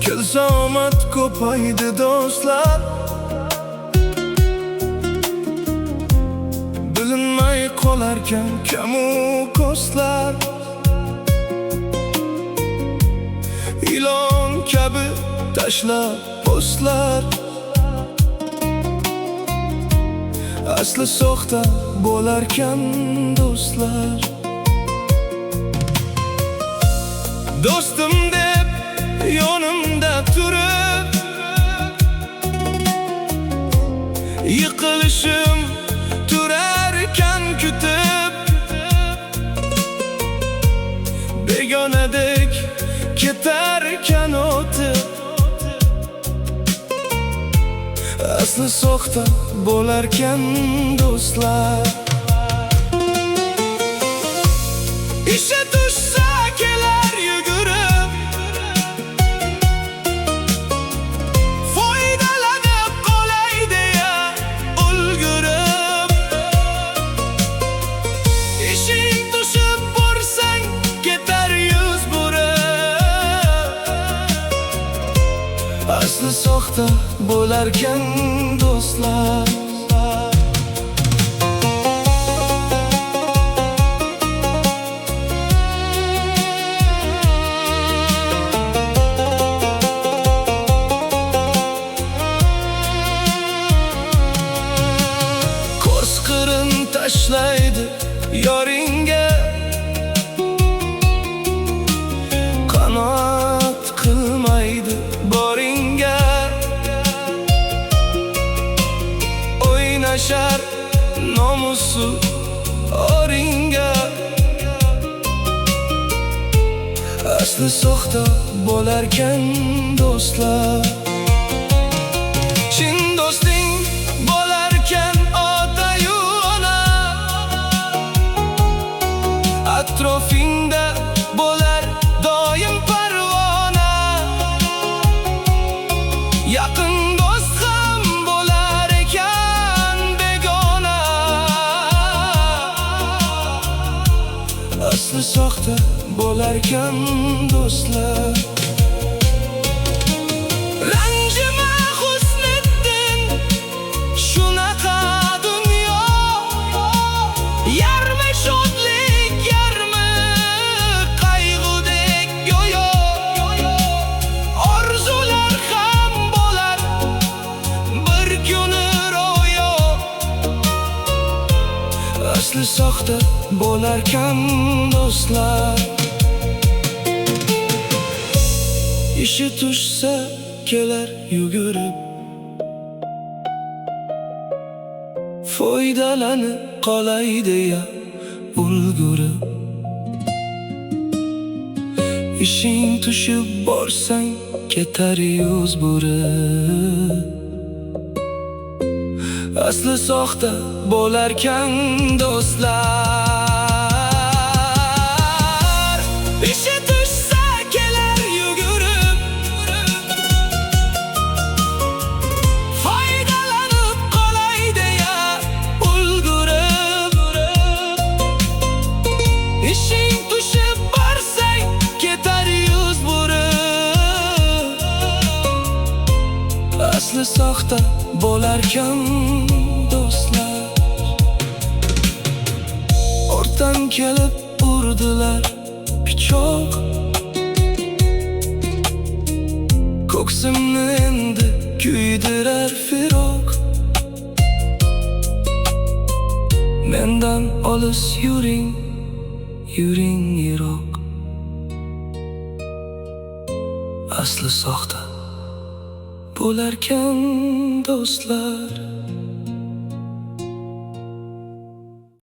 Kelsa omad ko'paydi do'stlar, bilinmay qolarkan kamu ko'stlar. Ilon kabi tashlab postlar, asli soxta bo'larkan do'stlar. Do'stim deb yonimda turib, yiqilishim turarkan kutib, begonadek ketarkan o'tib, asli soxta bo'larkan do'stlar. Ishe tushsa kelar yugurib, foydalanib qolay deya ulgurib. Ishing tushib borsang ketar yuz burib, asli soxta bo'larkan do'stlar. Ko'z qirin tashlaydi yoringga, qanoat qilmaydi boringga. O'ynashar nomusi oringga, asli soxta bo'larkan do'stlar. Chin do'sting bo'larkan ota-yu ona, atrofingda bo'lar doim parvona. Yaqin do'st ham bo'lar ekan begona, asli soxta bo'larkan do'stlar. Ranjima Husniddin, shunaqa dunyo, yarmi shodlik, yarmi qayg'udek go'yo. Orzular ham bo'lar bir kuni ro'yo, asli soxta bo'larkan do'stlar. Ishi tushsa kelar yugurib, foydalanib qolay deya ulgurib. Ishing tushib borsang ketar yuz burib, asli soxta bo'larkan do'stlar. Ishi tushsa kelar yugurib, foydalanib qolay deya ulgurib. Ishing tushib borsang ketar yuz burib, asli soxta bo'larkan do'stlar. Ortdan kelib urdilar pichoq, ko'ksimni endi kuydirar firoq. Mendan olis yuring, yuring yiroq, asli soxta bo'larkan do'stlar.